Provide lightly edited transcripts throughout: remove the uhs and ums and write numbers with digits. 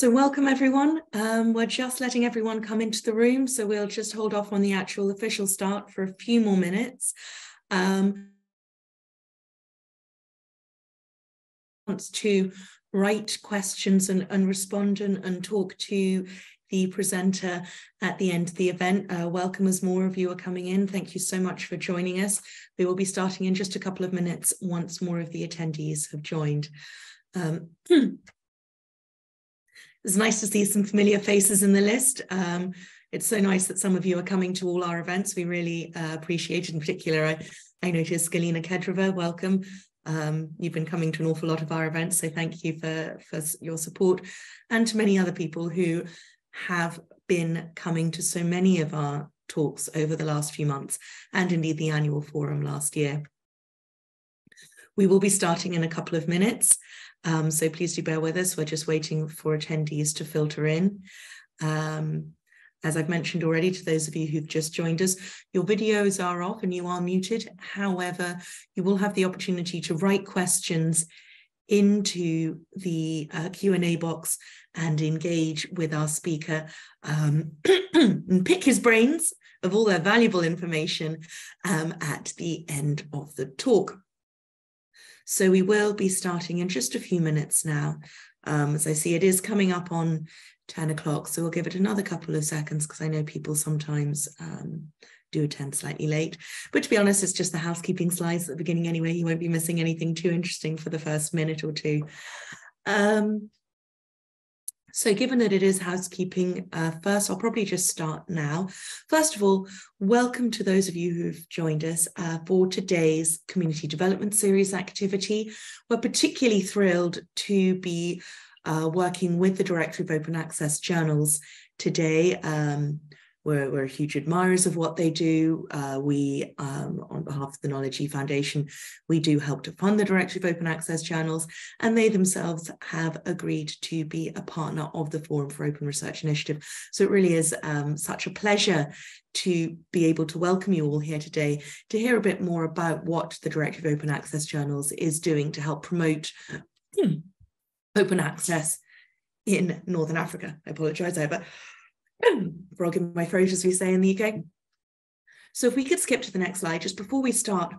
So welcome everyone. We're just letting everyone come into the room, so we'll just hold off on the actual official start for a few more minutes. Wants to write questions and respond and talk to the presenter at the end of the event. Welcome as more of you are coming in. Thank you so much for joining us. We will be starting in just a couple of minutes once more of the attendees have joined. It's nice to see some familiar faces in the list. It's so nice that some of you are coming to all our events. We really appreciate it. In particular, I noticed Galina Kedrova, welcome. You've been coming to an awful lot of our events, so thank you for your support, and to many other people who have been coming to so many of our talks over the last few months, and indeed the annual forum last year. We will be starting in a couple of minutes. So please do bear with us. We're just waiting for attendees to filter in. As I've mentioned already, to those of you who've just joined us, your videos are off and you are muted. However, you will have the opportunity to write questions into the Q&A box and engage with our speaker and pick his brains of all their valuable information at the end of the talk. So we will be starting in just a few minutes now. As I see, it is coming up on 10 o'clock, so we'll give it another couple of seconds because I know people sometimes do attend slightly late. But to be honest, it's just the housekeeping slides at the beginning anyway. You won't be missing anything too interesting for the first minute or two. So given that it is housekeeping, first, I'll probably just start now. First of all, welcome to those of you who've joined us for today's Community Development Series activity. We're particularly thrilled to be working with the Directory of Open Access Journals today. We're huge admirers of what they do. We, on behalf of the Knowledge E Foundation, we do help to fund the Directory of Open Access Journals, and they themselves have agreed to be a partner of the Forum for Open Research Initiative. So it really is such a pleasure to be able to welcome you all here today to hear a bit more about what the Directory of Open Access Journals is doing to help promote open access in Northern Africa. I apologise, I have a frog in my throat, as we say in the UK. So if we could skip to the next slide, just before we start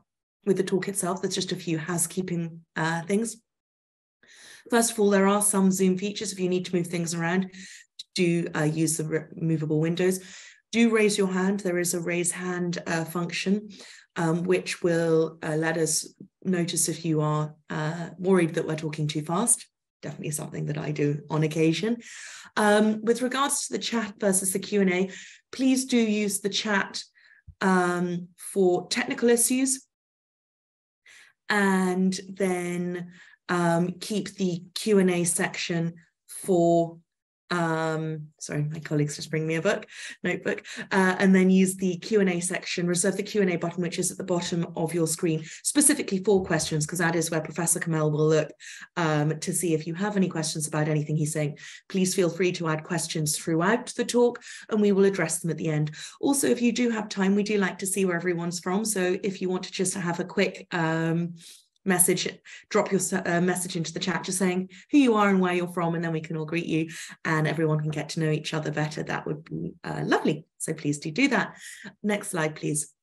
with the talk itself, there's just a few housekeeping things. First of all, there are some Zoom features. If you need to move things around, do use the movable windows. Do raise your hand. There is a raise hand function, which will let us notice if you are worried that we're talking too fast. Definitely something that I do on occasion. With regards to the chat versus the Q&A, please do use the chat for technical issues, and then keep the Q&A section for sorry, my colleagues just bring me a notebook, and then use the Q&A section, reserve the Q&A button, which is at the bottom of your screen, specifically for questions, because that is where Professor Kamel will look to see if you have any questions about anything he's saying. Please feel free to add questions throughout the talk, and we will address them at the end. Also, if you do have time, we do like to see where everyone's from. So if you want to just have a quick message, drop your message into the chat just saying who you are and where you're from, and then we can all greet you and everyone can get to know each other better. That would be lovely. So please do that. Next slide, please.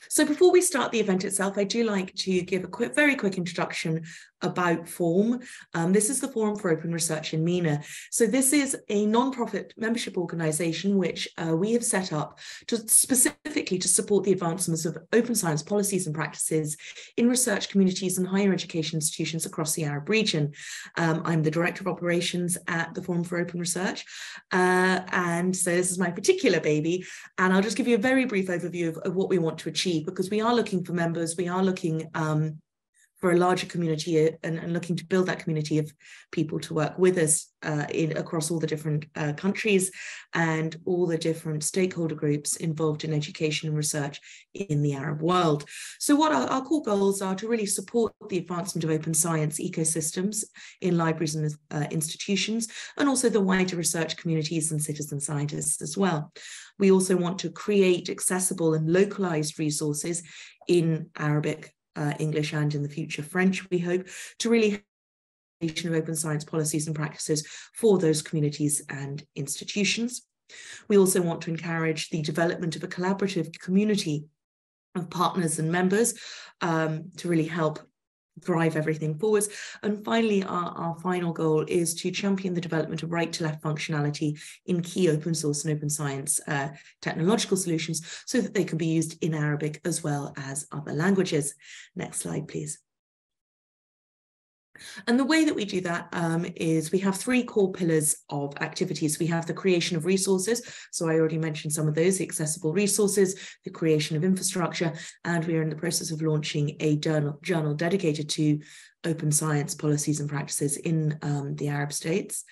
So before we start the event itself, I do like to give a very quick introduction about FORM. This is the Forum for Open Research in MENA. So this is a non-profit membership organisation which we have set up specifically to support the advancements of open science policies and practices in research communities and higher education institutions across the Arab region. I'm the Director of Operations at the Forum for Open Research, and so this is my particular baby, and I'll just give you a very brief overview of what we want to achieve, because we are looking for members, we are looking for a larger community and looking to build that community of people to work with us across all the different countries and all the different stakeholder groups involved in education and research in the Arab world. So what our core goals are to really support the advancement of open science ecosystems in libraries and institutions, and also the wider research communities and citizen scientists as well. We also want to create accessible and localized resources in Arabic, English, and in the future French, we hope, to really of open science policies and practices for those communities and institutions. We also want to encourage the development of a collaborative community of partners and members to really help drive everything forwards. And finally, our final goal is to champion the development of right-to-left functionality in key open source and open science technological solutions so that they can be used in Arabic as well as other languages. Next slide, please. And the way that we do that is we have three core pillars of activities. We have the creation of resources. So I already mentioned some of those, the accessible resources, the creation of infrastructure, and we are in the process of launching a journal dedicated to open science policies and practices in the Arab states.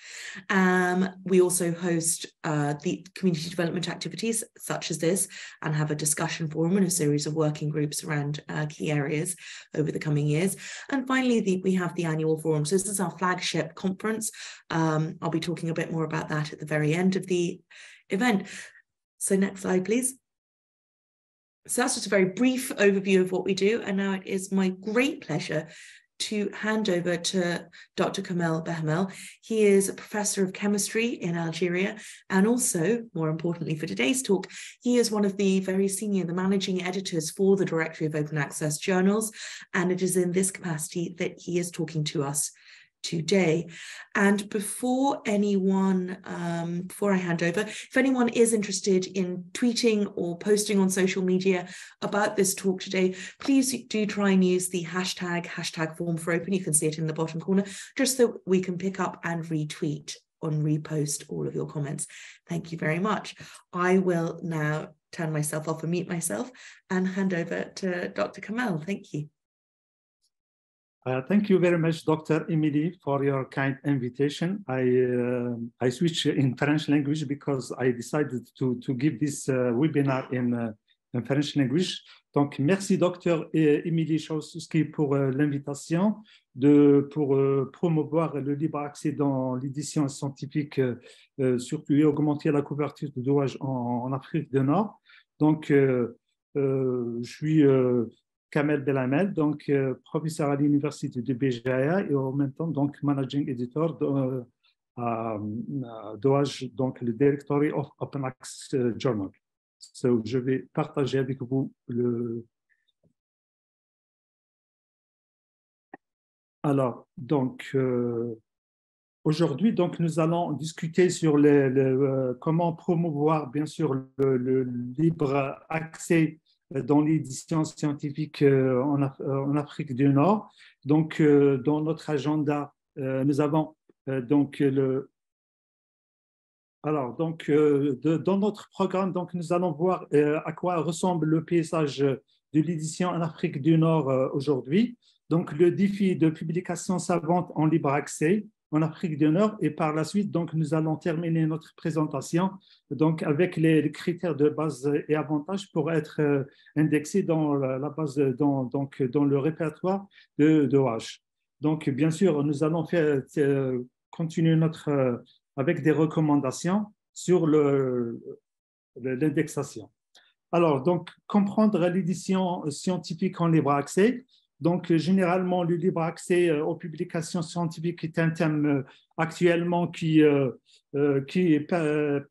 We also host the community development activities such as this and have a discussion forum and a series of working groups around key areas over the coming years. And finally, we have the annual forum. So this is our flagship conference. I'll be talking a bit more about that at the very end of the event. So next slide, please. So that's just a very brief overview of what we do. And now it is my great pleasure to hand over to Dr. Kamel Behamel. He is a professor of chemistry in Algeria, and also, more importantly for today's talk, he is one of the very senior, the managing editors for the Directory of Open Access Journals, and it is in this capacity that he is talking to us today. And before I hand over, if anyone is interested in tweeting or posting on social media about this talk today, please do try and use the hashtag Forum for Open. You can see it in the bottom corner, just so we can pick up and retweet and repost all of your comments. Thank you very much. I will now turn myself off and mute myself and hand over to Dr. Kamel. Thank you. Thank you very much, Dr. Emily, for your kind invitation. I switched in French language because I decided to give this webinar in French language. Donc, merci, Dr. Emily Chaussky, pour l'invitation pour promouvoir le libre accès dans l'édition scientifique, surtout et augmenter la couverture de d'ouvrage en Afrique du Nord. Donc, je suis Kamel Behamel, donc professeur à l'université de Béjaïa et en même temps donc managing editor à DOAJ, donc le Directory of Open Access Journal. So, je vais partager avec vous le. Alors, donc aujourd'hui, donc nous allons discuter sur comment promouvoir bien sûr le libre accès dans l'édition scientifique en Afrique du Nord. Donc, dans notre agenda, nous avons donc dans notre programme, donc, nous allons voir à quoi ressemble le paysage de l'édition en Afrique du Nord aujourd'hui. Donc, le défi de publication savante en libre accès en Afrique du Nord, et par la suite, donc, nous allons terminer notre présentation donc, avec les critères de base et avantages pour être indexés dans la base, dans le répertoire de OH. Donc, bien sûr, nous allons continuer avec des recommandations sur l'indexation. Alors, donc, comprendre l'édition scientifique en libre accès. Donc, généralement, le libre accès aux publications scientifiques est un thème actuellement qui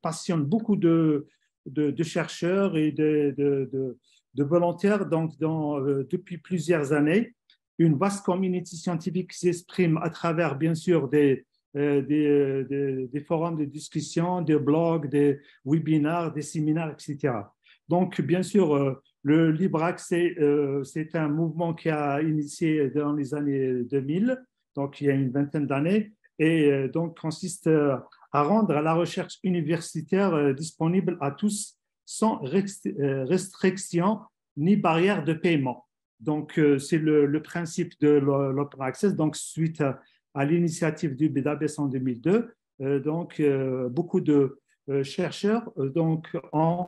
passionne beaucoup de chercheurs et de volontaires donc, depuis plusieurs années. Une vaste communauté scientifique s'exprime à travers, bien sûr, des forums de discussion, des blogs, des webinaires, des séminaires, etc. Donc, bien sûr, le libre accès, c'est un mouvement qui a initié dans les années 2000, donc il y a une vingtaine d'années, et donc consiste à rendre la recherche universitaire disponible à tous sans restriction ni barrière de paiement. Donc, c'est le principe de l'open access, donc suite à l'initiative du BDABS en 2002. Donc, beaucoup de chercheurs ont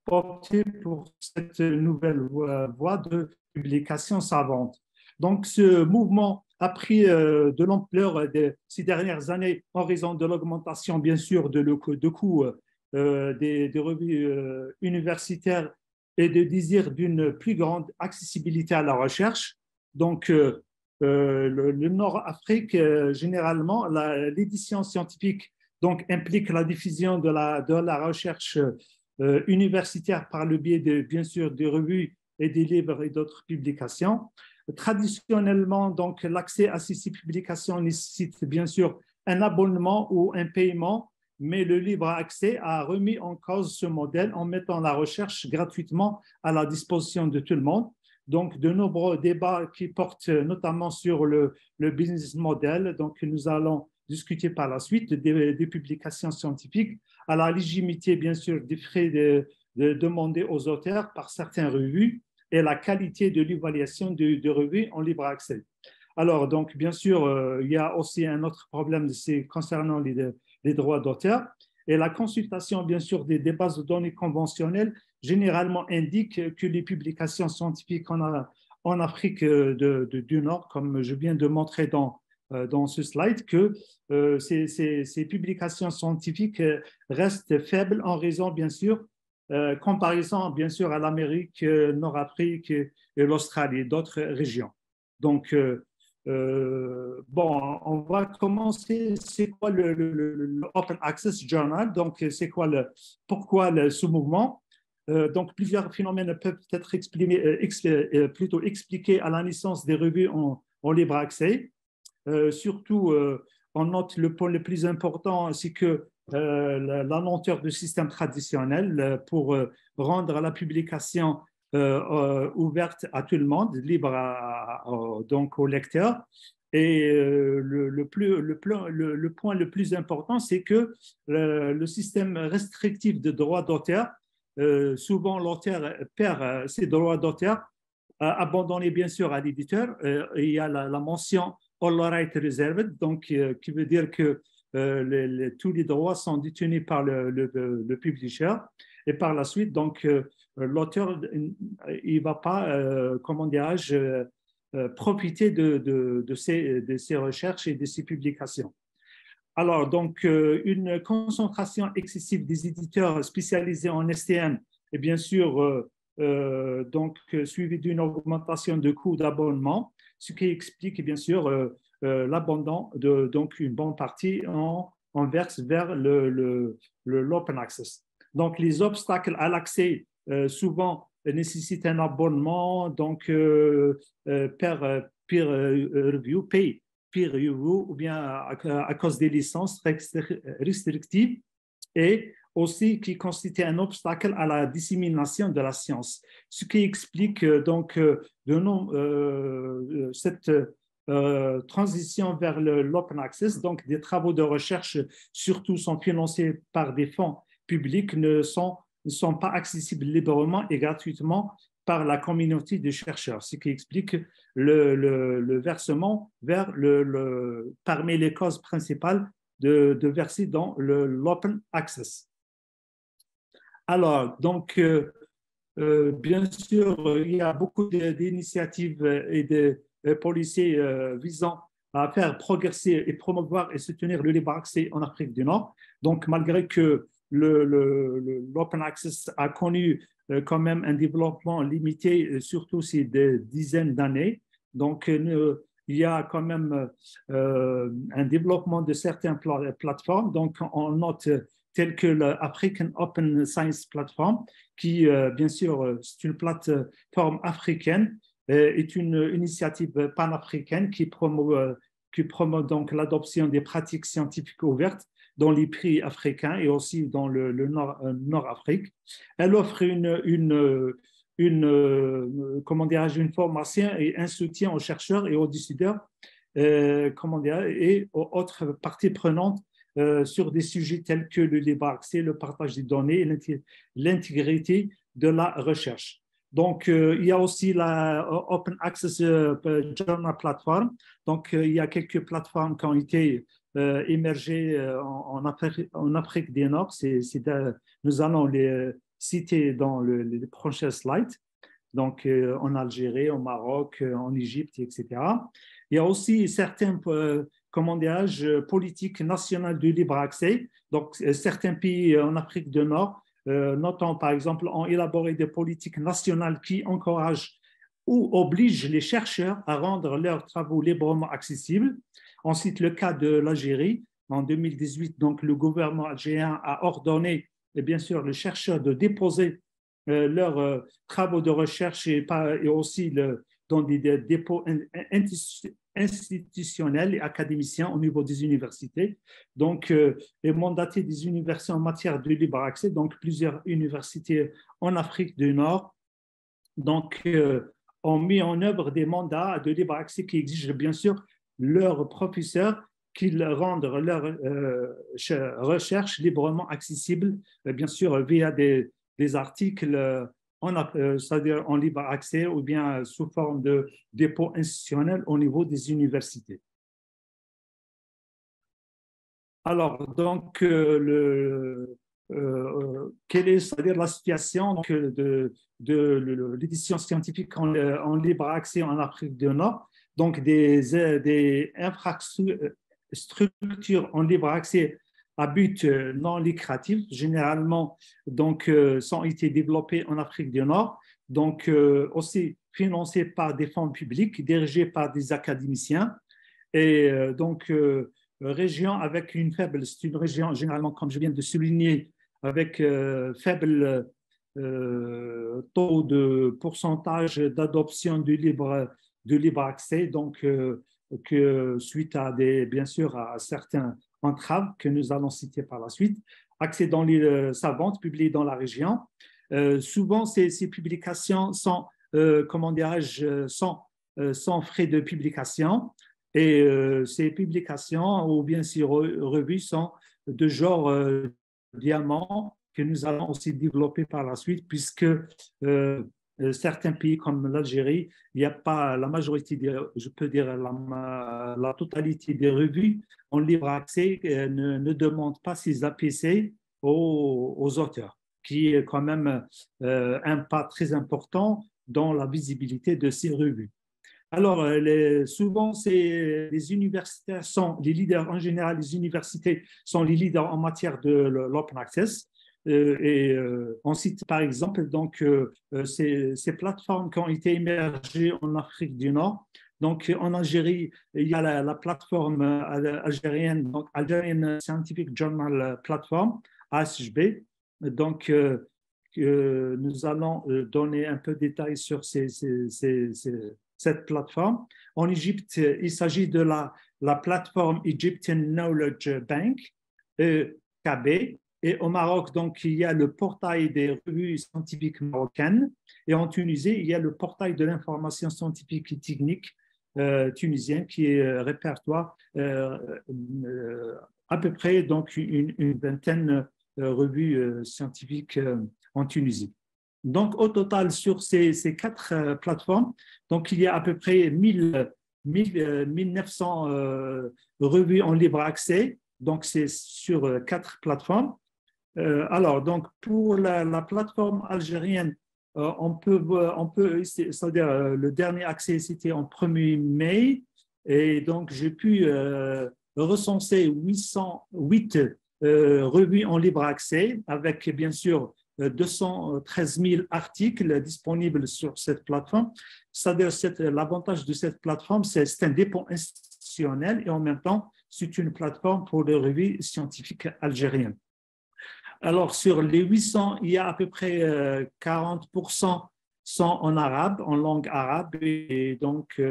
opté pour cette nouvelle voie de publication savante. Donc, ce mouvement a pris de l'ampleur ces dernières années en raison de l'augmentation, bien sûr, de coûts des revues universitaires et de désir d'une plus grande accessibilité à la recherche. Donc, le Nord-Afrique, généralement, l'édition scientifique donc, implique la diffusion de la recherche universitaire par le biais, bien sûr, des revues et des livres et d'autres publications. Traditionnellement, donc, l'accès à ces publications nécessite bien sûr un abonnement ou un paiement, mais le libre accès a remis en cause ce modèle en mettant la recherche gratuitement à la disposition de tout le monde. Donc, de nombreux débats qui portent notamment sur le business model. Donc, nous allons discuter par la suite des publications scientifiques, à la légitimité, bien sûr, des frais demandés aux auteurs par certaines revues et la qualité de l'évaluation de revues en libre accès. Alors, donc, bien sûr, il y a aussi un autre problème concernant les droits d'auteur. Et la consultation, bien sûr, des bases de données conventionnelles généralement indique que les publications scientifiques en Afrique du Nord, comme je viens de montrer dans ce slide, que ces publications scientifiques restent faibles en raison, bien sûr, comparaison, bien sûr, à l'Amérique, Nord-Afrique et l'Australie et d'autres régions. Donc, bon, on va commencer. C'est quoi le Open Access Journal? Donc, c'est quoi pourquoi ce mouvement? Donc, plusieurs phénomènes peuvent être plutôt expliqués à la naissance des revues en libre accès. Surtout, on note le point le plus important, c'est que la lenteur du système traditionnel pour rendre la publication ouverte à tout le monde, libre donc aux lecteurs. Et le point le plus important, c'est que le système restrictif de droits d'auteur, souvent l'auteur perd ses droits d'auteur, abandonnés bien sûr à l'éditeur. Il y a la mention All Rights Reserved, donc qui veut dire que tous les droits sont détenus par le publisher. Et par la suite, donc, l'auteur, il ne va pas, comment dirais-je, profiter de ces recherches et de ces publications. Alors, donc, une concentration excessive des éditeurs spécialisés en STM est bien sûr donc, suivie d'une augmentation de coûts d'abonnement, ce qui explique bien sûr l'abandon de donc une bonne partie en verse vers l'open access. Donc, les obstacles à l'accès souvent nécessitent un abonnement, donc peer review, peer review, ou bien à cause des licences restrictives, et aussi qui constitue un obstacle à la dissémination de la science, ce qui explique donc cette transition vers l'open access. Donc, des travaux de recherche, surtout, sont financés par des fonds publics, ne sont pas accessibles librement et gratuitement par la communauté de chercheurs, ce qui explique le versement vers parmi les causes principales de verser dans l'open access. Alors, donc, bien sûr, il y a beaucoup d'initiatives et de policiers visant à faire progresser et promouvoir et soutenir le libre accès en Afrique du Nord. Donc, malgré que l'open access a connu quand même un développement limité, surtout ces dizaines d'années. Donc, il y a quand même un développement de certaines plateformes. Donc, on note telles que l'African Open Science Platform, qui, bien sûr, c'est une plateforme africaine, est une initiative panafricaine qui promeut donc l'adoption des pratiques scientifiques ouvertes dans les pays africains et aussi dans le Nord-Afrique. Elle offre comment dirais-je, une formation et un soutien aux chercheurs et aux décideurs comment dirais, et aux autres parties prenantes sur des sujets tels que le libre accès, le partage des données et l'intégrité de la recherche. Donc, il y a aussi la Open Access Journal Platform. Donc, il y a quelques plateformes qui ont été émergées en Afrique du Nord. Nous allons les citer dans les prochains slides. Donc, en Algérie, au Maroc, en Égypte, etc. Il y a aussi certaines, comment dirais-je, politiques nationales du libre accès. Donc, certains pays en Afrique du Nord, notons par exemple, ont élaboré des politiques nationales qui encouragent ou oblige les chercheurs à rendre leurs travaux librement accessibles. Ensuite, le cas de l'Algérie. En 2018, donc, le gouvernement algérien a ordonné, et bien sûr, les chercheurs de déposer leurs travaux de recherche et aussi dans des dépôts institutionnels et académiciens au niveau des universités. Donc, et mandater des universités en matière de libre accès, donc plusieurs universités en Afrique du Nord, donc, ont mis en œuvre des mandats de libre accès qui exigent bien sûr leurs professeurs qu'ils rendent leurs recherches librement accessibles, bien sûr via des articles c'est-à-dire en libre accès ou bien sous forme de dépôt institutionnel au niveau des universités. Alors, donc, quelle est, c'est-à-dire la situation donc, de l'édition scientifique en libre accès en Afrique du Nord? Donc, des infrastructures en libre accès à but non lucratif, généralement, donc, sont été développées en Afrique du Nord, donc aussi financées par des fonds publics, dirigées par des académiciens. Et donc, région avec une faible, c'est une région généralement, comme je viens de souligner, avec faible taux de pourcentage d'adoption du libre accès, donc que suite à bien sûr à certains entraves que nous allons citer par la suite, accès dans les savantes publiées dans la région. Souvent, ces publications sont, comment dirais-je, sans frais de publication. Et ces publications ou bien ces revues sont de genre diamant que nous allons aussi développer par la suite puisque certains pays comme l'Algérie, il n'y a pas la majorité, je peux dire la totalité des revues en libre accès ne demandent pas ces APC aux auteurs, qui est quand même un pas très important dans la visibilité de ces revues. Alors, souvent, les universitaires sont les leaders, en général, les universités sont les leaders en matière de l'open access. On cite par exemple donc, ces plateformes qui ont été émergées en Afrique du Nord. Donc, en Algérie, il y a la plateforme algérienne, donc Algerian Scientific Journal Platform, ASHB. Donc, nous allons donner un peu de détails sur cette plateforme. En Égypte, il s'agit de la plateforme Egyptian Knowledge Bank, EKB. Et au Maroc, donc, il y a le portail des revues scientifiques marocaines. Et en Tunisie, il y a le portail de l'information scientifique et technique tunisien qui est répertoire à peu près donc, une vingtaine de revues scientifiques en Tunisie. Donc, au total, sur ces quatre plateformes, donc, il y a à peu près 1900 revues en libre accès. Donc, c'est sur quatre plateformes. Alors, donc, pour la plateforme algérienne, on peut c'est-à-dire le dernier accès, c'était en 1er mai. Et donc, j'ai pu recenser 808 revues en libre accès avec, bien sûr, 213 000 articles disponibles sur cette plateforme. C'est-à-dire l'avantage de cette plateforme, c'est un dépôt institutionnel et en même temps, c'est une plateforme pour les revues scientifiques algériennes. Alors, sur les 800, il y a à peu près 40% sont en arabe, en langue arabe, et donc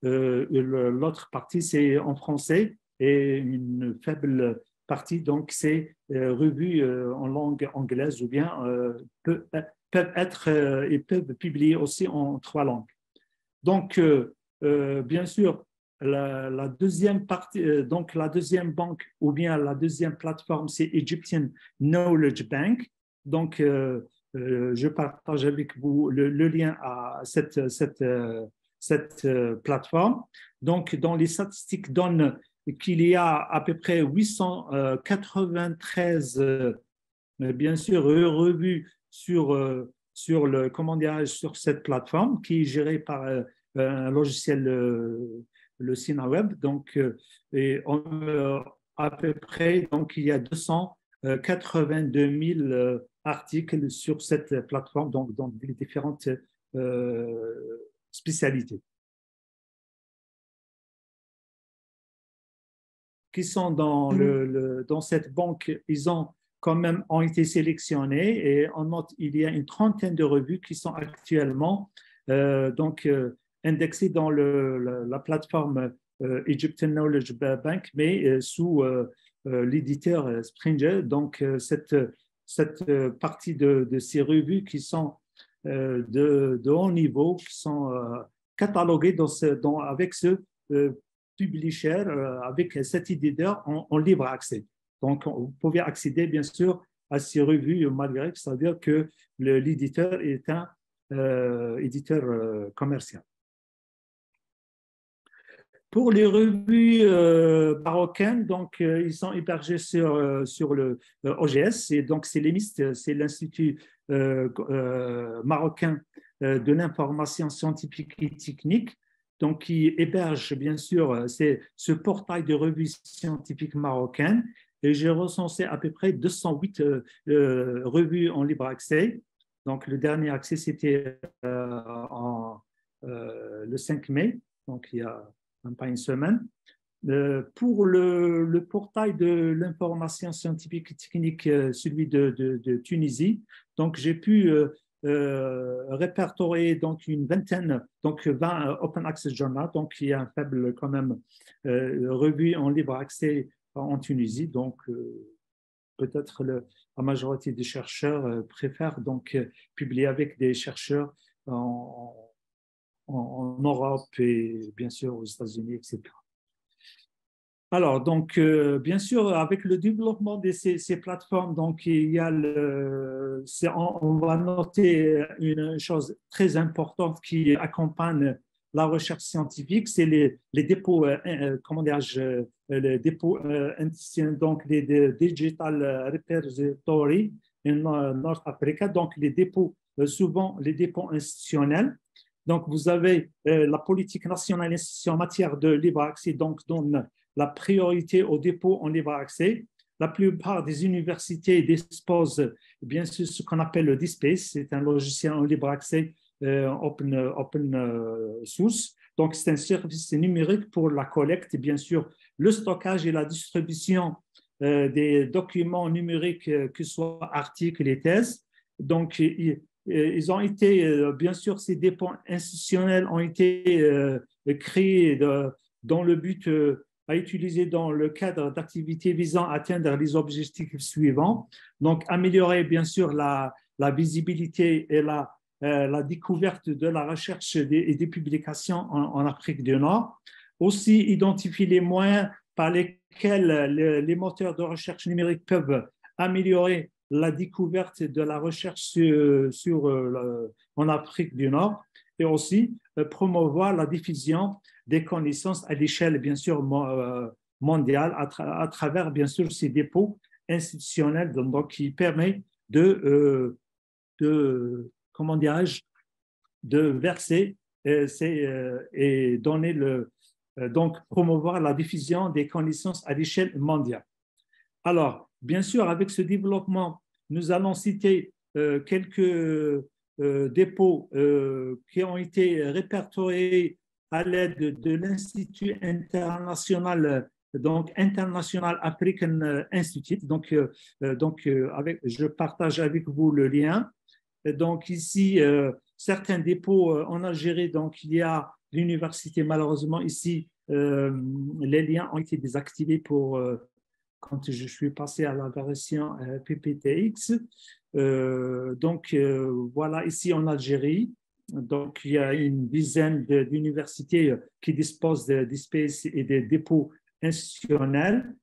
l'autre partie, c'est en français, et une faible partie, donc c'est revues en langue anglaise ou bien peuvent être et peuvent publier aussi en 3 langues. Donc, bien sûr, la deuxième partie, donc la deuxième banque ou bien la deuxième plateforme, c'est Egyptian Knowledge Bank. Donc, je partage avec vous le lien à cette plateforme. Donc, dans les statistiques donnent qu'il y a à peu près 893, bien sûr, revues sur sur cette plateforme qui est gérée par un logiciel, le SinaWeb. Donc, à peu près, donc, il y a 282 000 articles sur cette plateforme, donc dans les différentes spécialité. Qui sont dans cette banque, ils ont quand même ont été sélectionnés et on note il y a une trentaine de revues qui sont actuellement indexées dans la plateforme Egyptian Knowledge Bank, mais sous l'éditeur Springer. Donc, cette partie de ces revues qui sont de haut niveau, qui sont cataloguées avec ce publisher, avec cet éditeur en libre accès. Donc, vous pouvez accéder, bien sûr, à ces revues malgré, c'est-à-dire que l'éditeur est un éditeur commercial. Pour les revues marocaines, donc, ils sont hébergés sur le OGS, et donc c'est l'EMIST, c'est l'Institut marocain de l'information scientifique et technique, donc qui héberge bien sûr ce portail de revues scientifiques marocaines, et j'ai recensé à peu près 208 revues en libre accès. Donc le dernier accès c'était le 5 mai, donc il y a même pas une semaine. Pour le portail de l'information scientifique et technique, celui de Tunisie, donc j'ai pu répertorier donc une vingtaine, donc 20 Open Access Journal, donc il y a un faible quand même revue en libre accès en Tunisie, donc peut-être la majorité des chercheurs préfèrent donc publier avec des chercheurs en Europe et bien sûr aux États-Unis, etc. Alors, donc, bien sûr, avec le développement de ces plateformes, donc, il y a on va noter une chose très importante qui accompagne la recherche scientifique, c'est les dépôts, comment dirais-je, les dépôts donc les Digital Repository in North Africa, donc les dépôts, souvent les dépôts institutionnels. Donc, vous avez la politique nationale en matière de libre accès, donc donne la priorité au dépôt en libre accès. La plupart des universités disposent bien sûr ce qu'on appelle le DSpace, c'est un logiciel en libre accès open source. Donc, c'est un service numérique pour la collecte, bien sûr, le stockage et la distribution des documents numériques, que ce soit articles et thèses. Donc, ils ont été, bien sûr, ces dépôts institutionnels ont été créés dans le but à utiliser dans le cadre d'activités visant à atteindre les objectifs suivants. Donc, améliorer, bien sûr, la visibilité et la découverte de la recherche et des publications en Afrique du Nord. Aussi, identifier les moyens par lesquels les moteurs de recherche numérique peuvent améliorer la découverte de la recherche en Afrique du Nord, et aussi promouvoir la diffusion des connaissances à l'échelle, bien sûr, mondiale, à travers, bien sûr, ces dépôts institutionnels, donc, qui permet comment dirais-je, de verser et donner donc promouvoir la diffusion des connaissances à l'échelle mondiale. Alors, bien sûr, avec ce développement, nous allons citer quelques dépôts qui ont été répertoriés à l'aide de l'Institut international, donc International African Institute. Donc, je partage avec vous le lien. Donc ici, certains dépôts en Algérie, donc il y a l'université, malheureusement ici, les liens ont été désactivés pour quand je suis passé à la version PPTX. Voilà, ici en Algérie, donc il y a une dizaine d'universités qui disposent d'espèces et de dépôts institutionnels.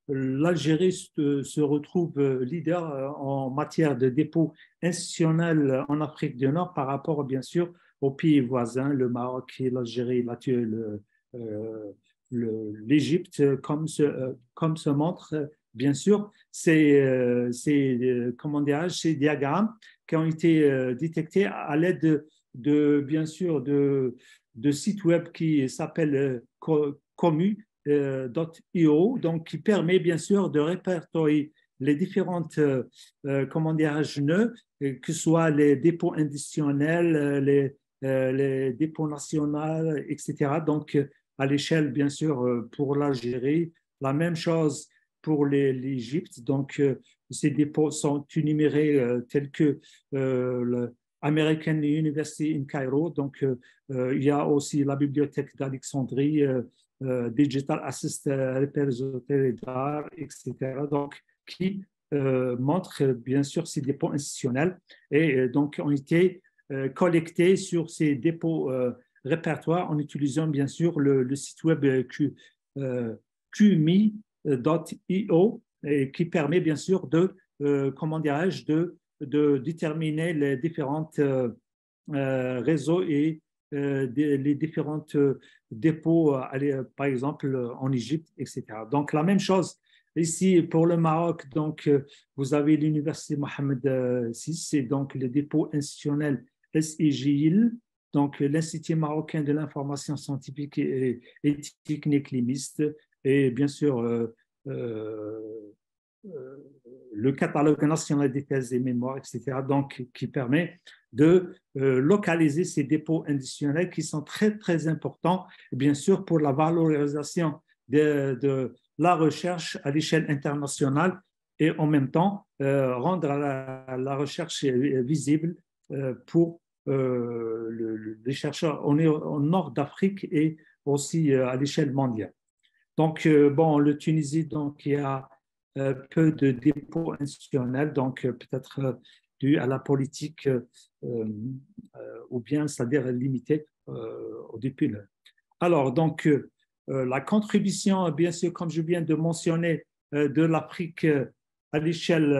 L'Algérie se retrouve leader en matière de dépôts institutionnels en Afrique du Nord par rapport, bien sûr, aux pays voisins, le Maroc, l'Algérie, l'Égypte, comme se montre, bien sûr, ces diagrammes qui ont été détectés à l'aide bien sûr, de sites web qui s'appelle Comu.io, donc qui permet bien sûr de répertorier les différentes, comment dirais-je, nœuds, que ce soit les dépôts institutionnels, les dépôts nationaux, etc. Donc, à l'échelle, bien sûr, pour l'Algérie, la même chose pour l'Égypte. Donc, ces dépôts sont énumérés tels que l'American University in Cairo. Donc, il y a aussi la bibliothèque d'Alexandrie, Digital Assist Repository d'art, etc. Donc, qui montrent bien sûr ces dépôts institutionnels et donc ont été collectés sur ces dépôts répertoires en utilisant bien sûr le site web QMI.io et qui permet bien sûr de, comment dirais-je, de déterminer les différents réseaux et les différents dépôts, par exemple en Égypte, etc. Donc la même chose ici pour le Maroc. Donc vous avez l'université Mohamed VI, c'est donc le dépôt institutionnel SIGIL, donc l'Institut marocain de l'information scientifique et technique limiste, et bien sûr le catalogue national des thèses et mémoires, etc., donc qui permet de localiser ces dépôts institutionnels qui sont très, très importants, bien sûr, pour la valorisation de la recherche à l'échelle internationale et en même temps rendre la recherche visible pour les chercheurs au nord d'Afrique et aussi à l'échelle mondiale. Donc, bon, le Tunisie, donc, il y a peu de dépôts institutionnels, donc peut-être dû à la politique ou bien, c'est-à-dire limitée au début. Alors, donc, la contribution, bien sûr, comme je viens de mentionner, de l'Afrique à l'échelle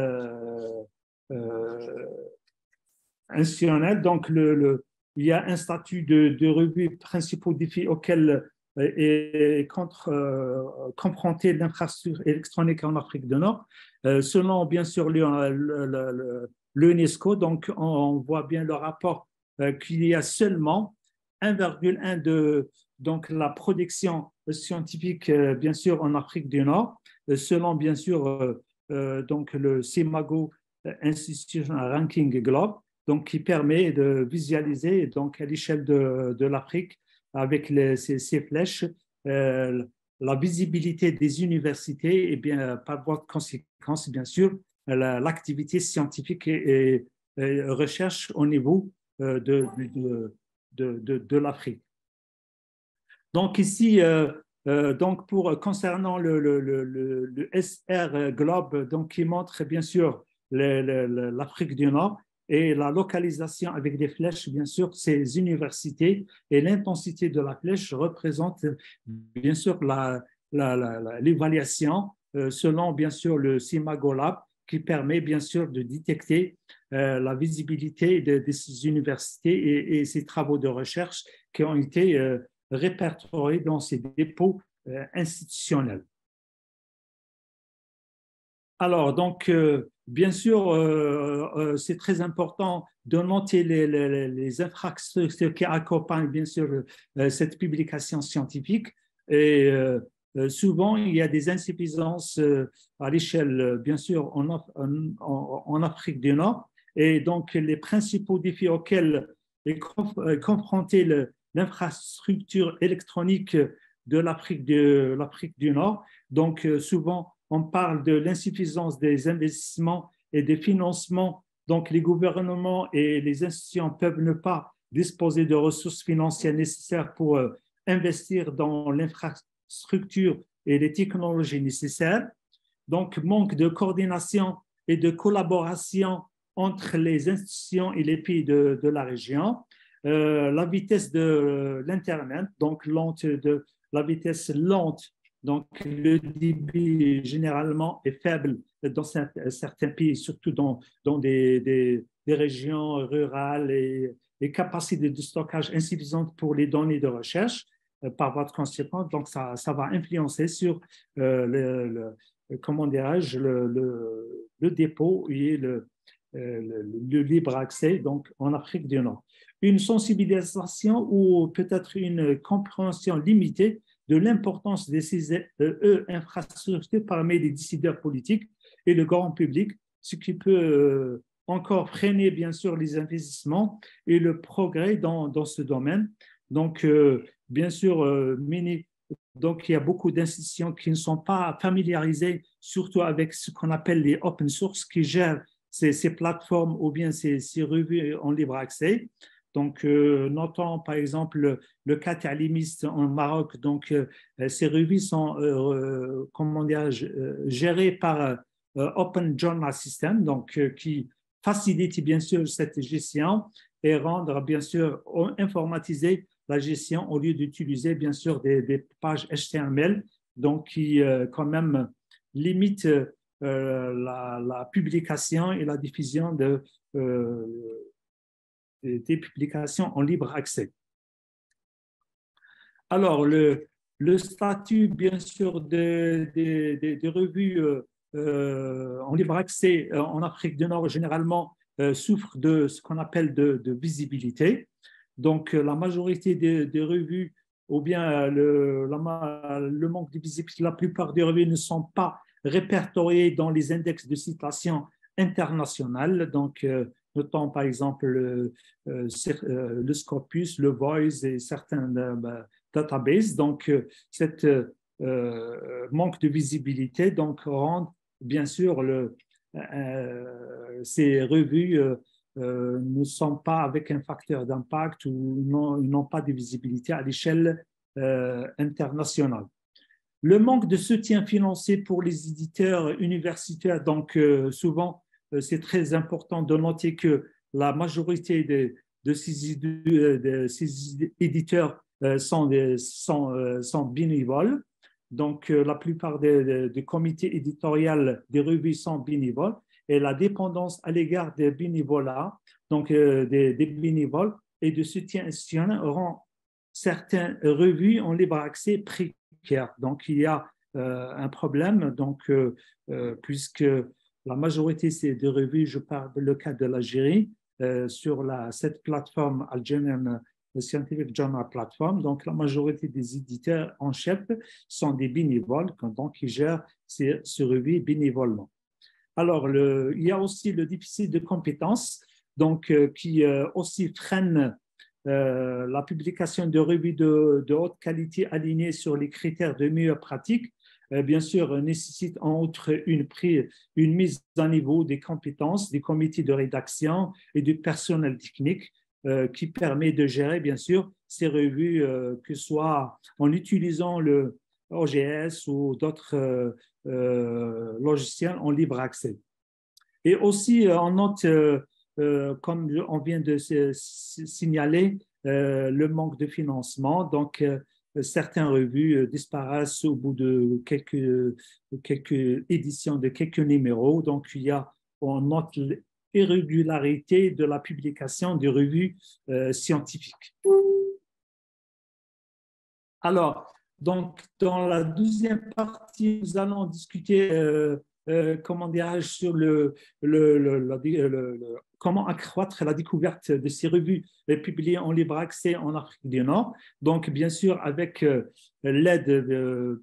institutionnelle, donc il y a un statut de revue principaux défis auxquels est confrontée l'infrastructure électronique en Afrique du Nord. Selon, bien sûr, l'UNESCO, donc on voit bien le rapport qu'il y a seulement 1,1 de donc, la production scientifique, bien sûr, en Afrique du Nord, selon, bien sûr, donc le CIMAGO Institutional Ranking Globe, donc qui permet de visualiser donc, à l'échelle de l'Afrique avec ces flèches, la visibilité des universités et bien par voie de conséquence, bien sûr, l'activité scientifique et recherche au niveau de l'Afrique. Donc ici, donc concernant le SR Globe, donc qui montre bien sûr l'Afrique du Nord, et la localisation avec des flèches, bien sûr, ces universités et l'intensité de la flèche représente bien sûr l'évaluation selon bien sûr le CIMAGO-Lab qui permet bien sûr de détecter la visibilité de ces universités et ces travaux de recherche qui ont été répertoriés dans ces dépôts institutionnels. Alors, donc, bien sûr, c'est très important de noter les infrastructures qui accompagnent, bien sûr, cette publication scientifique. Et souvent, il y a des insuffisances à l'échelle, bien sûr, en Afrique du Nord. Et donc, les principaux défis auxquels est confrontée l'infrastructure électronique de l'Afrique du Nord. Donc, souvent, on parle de l'insuffisance des investissements et des financements. Donc, les gouvernements et les institutions peuvent ne pas disposer de ressources financières nécessaires pour investir dans l'infrastructure et les technologies nécessaires. Donc, manque de coordination et de collaboration entre les institutions et les pays de la région. La vitesse de l'Internet, donc la vitesse lente. Donc, le débit généralement est faible dans certains pays, surtout dans des régions rurales et capacités de stockage insuffisantes pour les données de recherche par voie de conséquence. Donc, ça va influencer sur comment dirais-je, le dépôt et le libre accès donc, en Afrique du Nord. Une sensibilisation ou peut-être une compréhension limitée de l'importance de ces infrastructures parmi les décideurs politiques et le grand public, ce qui peut encore freiner bien sûr les investissements et le progrès dans ce domaine. Donc, bien sûr, donc il y a beaucoup d'institutions qui ne sont pas familiarisées, surtout avec ce qu'on appelle les open source, qui gèrent ces plateformes ou bien ces revues en libre accès. Donc, notons par exemple le cas talimiste en Maroc. Donc, ces revues sont comment dire, gérées par Open Journal System, donc qui facilite bien sûr cette gestion et rendre bien sûr informatiser la gestion au lieu d'utiliser bien sûr des pages HTML, donc qui quand même limitent la publication et la diffusion des publications en libre accès. Alors, le statut, bien sûr, des revues en libre accès en Afrique du Nord, généralement, souffre de ce qu'on appelle de visibilité. Donc, la majorité des revues, ou bien le manque de visibilité, la plupart des revues ne sont pas répertoriées dans les index de citation internationales. Donc, notons par exemple le Scopus, le Voice et certains databases. Donc, cette manque de visibilité donc rend bien sûr ces revues ne sont pas avec un facteur d'impact ou n'ont pas de visibilité à l'échelle internationale. Le manque de soutien financier pour les éditeurs universitaires, donc souvent c'est très important de noter que la majorité de ces éditeurs sont bénévoles. Donc, la plupart des comités éditoriaux des revues sont bénévoles et la dépendance à l'égard des bénévolats, donc des bénévoles et de soutien institutionnel rend certaines revues en libre accès précaires. Donc, il y a un problème, donc, puisque la majorité de revues, je parle le cas de l'Algérie, sur cette plateforme Algerian Scientific Journal Platform. Donc, la majorité des éditeurs en chef sont des bénévoles, donc ils gèrent ces revues bénévolement. Alors, il y a aussi le déficit de compétences, donc, qui aussi freine la publication de revues de haute qualité alignées sur les critères de meilleure pratique. Bien sûr, nécessite en outre une mise à niveau des compétences des comités de rédaction et du personnel technique qui permet de gérer, bien sûr, ces revues, que ce soit en utilisant le OGS ou d'autres logiciels en libre accès. Et aussi, on note, comme on vient de signaler, le manque de financement. Donc, certaines revues disparaissent au bout de quelques éditions, de quelques numéros. Donc, on note l'irrégularité de la publication des revues scientifiques. Alors, donc, dans la deuxième partie, nous allons discuter comment dirais-je, sur comment accroître la découverte de ces revues publiées en libre accès en Afrique du Nord. Donc, bien sûr, avec l'aide de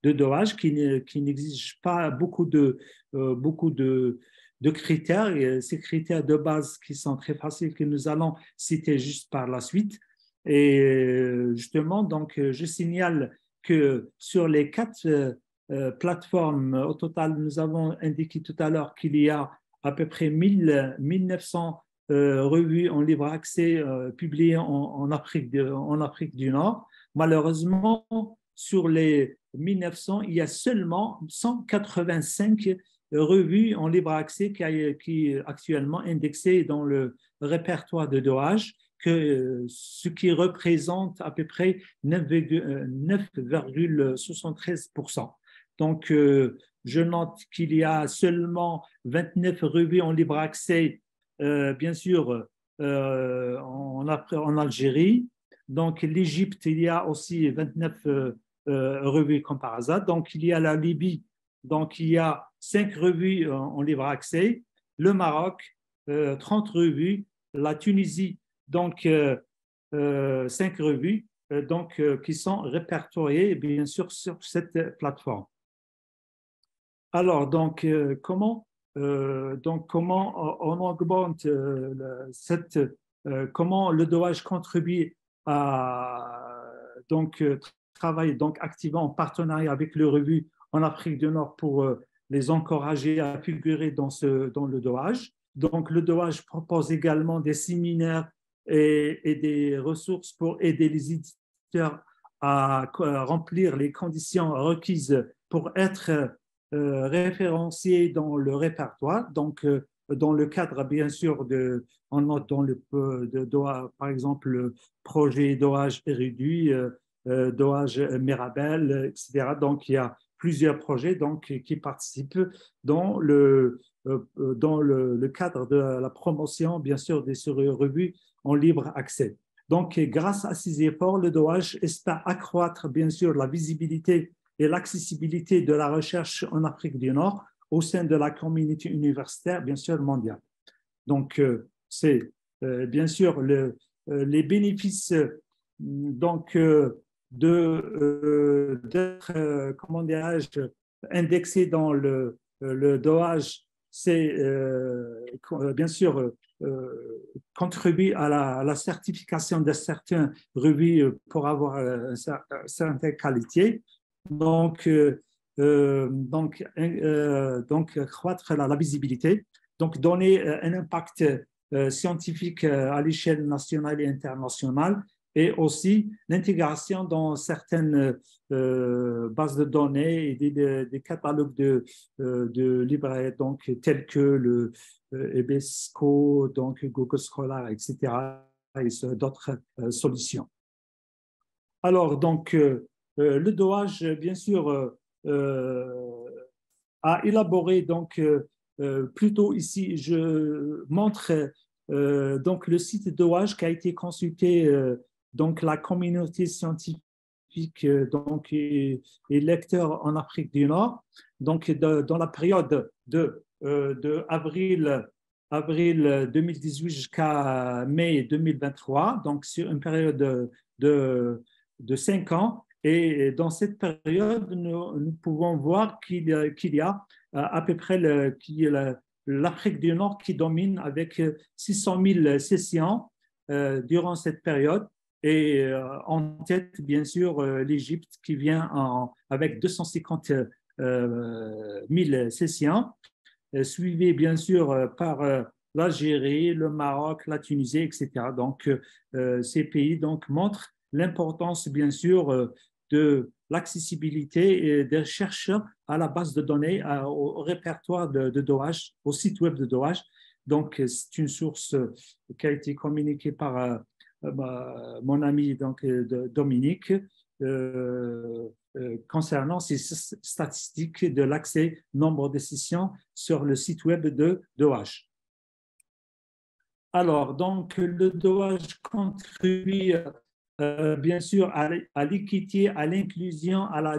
DOAJ qui n'exige pas beaucoup de critères, et ces critères de base qui sont très faciles, que nous allons citer juste par la suite. Et justement, donc, je signale que sur les 4 plateformes, au total, nous avons indiqué tout à l'heure qu'il y a à peu près 1900 revues en libre accès publiées en Afrique du Nord. Malheureusement, sur les 1900, il y a seulement 185 revues en libre accès qui est actuellement indexées dans le répertoire de DOAJ, ce qui représente à peu près 9,73%. Donc, je note qu'il y a seulement 29 revues en libre accès, bien sûr, en Algérie. Donc, l'Égypte, il y a aussi 29 revues comme par hasard. Donc, il y a la Libye, donc il y a 5 revues en libre accès. Le Maroc, 30 revues. La Tunisie, donc 5 revues. qui sont répertoriés, bien sûr, sur cette plateforme. Alors, comment on augmente comment le DOAJ contribue à travailler activement en partenariat avec les revues en Afrique du Nord pour les encourager à figurer dans le DOAJ. Donc, le DOAJ propose également des séminaires et des ressources pour aider les éditeurs à remplir les conditions requises pour être référenciés dans le répertoire. Donc, dans le cadre, bien sûr, on note dans par exemple, le projet DOAJ Érudit, DOAJ Mirabel, etc. Donc, il y a plusieurs projets qui participent dans le cadre de la promotion, bien sûr, des revues en libre accès. Donc, grâce à ces efforts, le DOAJ espère accroître, bien sûr, la visibilité et l'accessibilité de la recherche en Afrique du Nord au sein de la communauté universitaire, bien sûr, mondiale. Donc, c'est bien sûr les bénéfices d'être, comment dirais-je, indexé dans le DOAJ, c'est bien sûr contribuer à la certification de certaines revues pour avoir une certaine qualité. Donc, croître la visibilité, donc donner un impact scientifique à l'échelle nationale et internationale, et aussi l'intégration dans certaines bases de données et des catalogues de librairies, tels que le EBSCO, Google Scholar, etc., et d'autres solutions. Alors, le DOAJ, bien sûr, a élaboré, plutôt ici, je montre le site DOAJ qui a été consulté, la communauté scientifique et lecteurs en Afrique du Nord, dans la période de avril 2018 jusqu'à mai 2023, donc sur une période de 5 ans. Et dans cette période, nous pouvons voir qu'il y a à peu près l'Afrique du Nord qui domine avec 600 000 sessions durant cette période. Et en tête, bien sûr, l'Égypte qui vient avec 250 000 sessions, suivi bien sûr par l'Algérie, le Maroc, la Tunisie, etc. Donc, ces pays montrent l'importance, bien sûr, de l'accessibilité des chercheurs à la base de données, au répertoire de DOAJ, au site web de DOAJ. Donc, c'est une source qui a été communiquée par mon ami Dominique concernant ces statistiques de l'accès nombre de sessions sur le site web de DOAJ. Alors, le DOAJ contribue bien sûr à l'équité, à l'inclusion, à la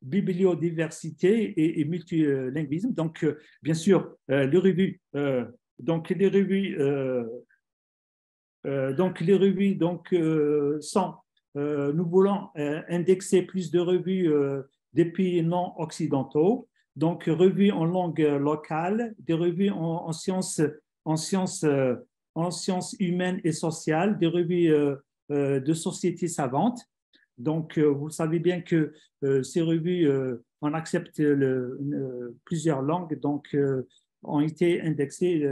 bibliodiversité et multilinguisme. Donc, bien sûr, les revues, sont, nous voulons indexer plus de revues des pays non occidentaux, donc revues en langue locale, des revues en sciences humaines et sociales, des revues de sociétés savantes. Donc, vous savez bien que ces revues, on accepte plusieurs langues, ont été indexées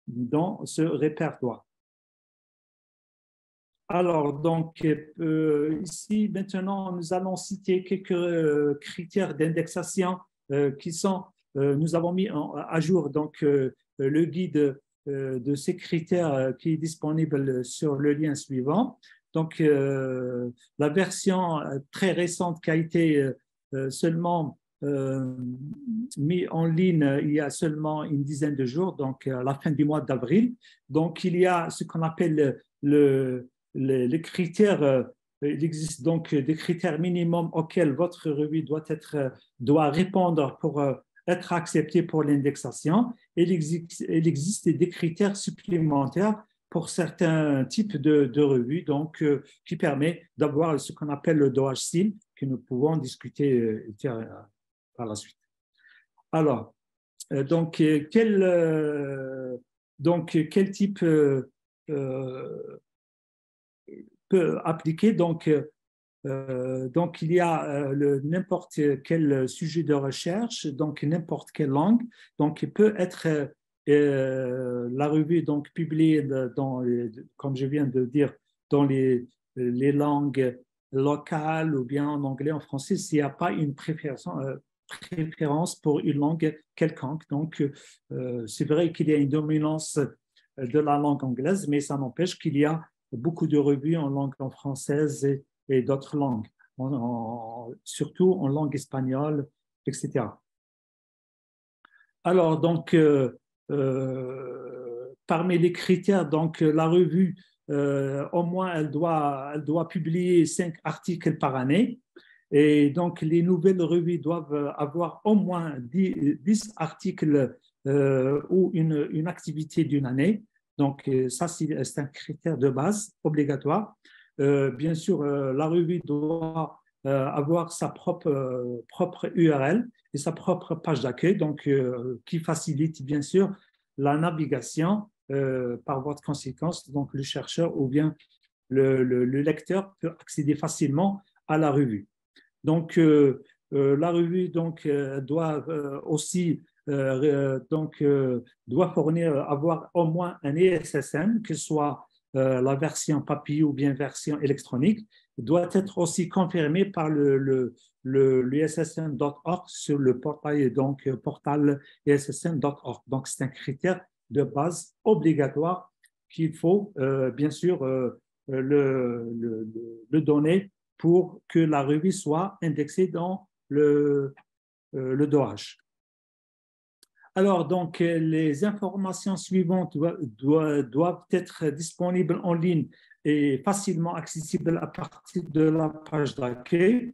dans ce répertoire. Alors, ici, maintenant, nous allons citer quelques critères d'indexation qui sont, nous avons mis à jour le guide de ces critères qui est disponible sur le lien suivant. Donc, la version très récente qui a été seulement mise en ligne il y a seulement une dizaine de jours, donc à la fin du mois d'avril. Donc, il y a ce qu'on appelle les critères. Il existe donc des critères minimums auxquels votre revue doit répondre pour être acceptée pour l'indexation. Il existe des critères supplémentaires pour certains types de revues, donc qui permet d'avoir ce qu'on appelle le dosage SIL, que nous pouvons discuter par la suite. Alors, donc, quel type peut appliquer donc il y a n'importe quel sujet de recherche, donc n'importe quelle langue, donc il peut être la revue donc publiée comme je viens de dire, dans les langues locales ou bien en anglais, en français, s'il n'y a pas une préférence pour une langue quelconque. Donc, c'est vrai qu'il y a une dominance de la langue anglaise, mais ça n'empêche qu'il y a beaucoup de revues en langue française et d'autres langues, surtout en langue espagnole, etc. Alors, donc, parmi les critères, donc, la revue, au moins, elle doit publier 5 articles par année. Et donc, les nouvelles revues doivent avoir au moins 10 articles ou une activité d'une année. Donc, ça, c'est un critère de base obligatoire. Bien sûr, la revue doit avoir sa propre URL et sa propre page d'accueil, donc qui facilite bien sûr la navigation par voie de conséquence. Donc, le chercheur ou bien le lecteur peut accéder facilement à la revue. Donc, la revue donc, doit aussi doit avoir au moins un ISSN, que ce soit la version papier ou bien version électronique, doit être aussi confirmé par le ISSN.org sur le portail, donc portal ISSN.org. Donc, c'est un critère de base obligatoire qu'il faut bien sûr le donner pour que la revue soit indexée dans le DOAJ. Alors, donc, les informations suivantes doivent être disponibles en ligne et facilement accessibles à partir de la page d'accueil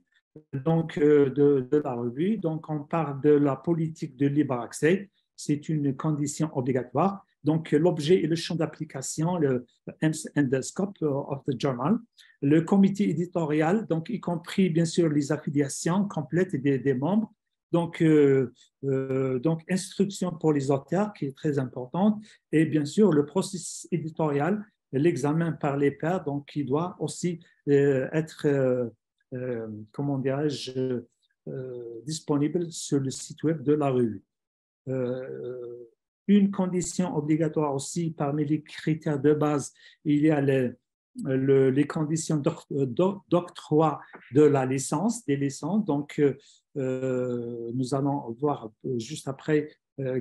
donc, de la revue. Donc, on parle de la politique de libre accès. C'est une condition obligatoire. Donc, l'objet et le champ d'application, le aims and the scope of the journal. Le comité éditorial, donc, y compris, bien sûr, les affiliations complètes des membres. Donc, instruction pour les auteurs, qui est très importante. Et bien sûr, le processus éditorial, l'examen par les pairs, donc, qui doit aussi être, comment dirais-je, disponible sur le site web de la revue. Une condition obligatoire aussi parmi les critères de base, il y a les conditions d'octroi de la licence, des licences. Donc, nous allons voir juste après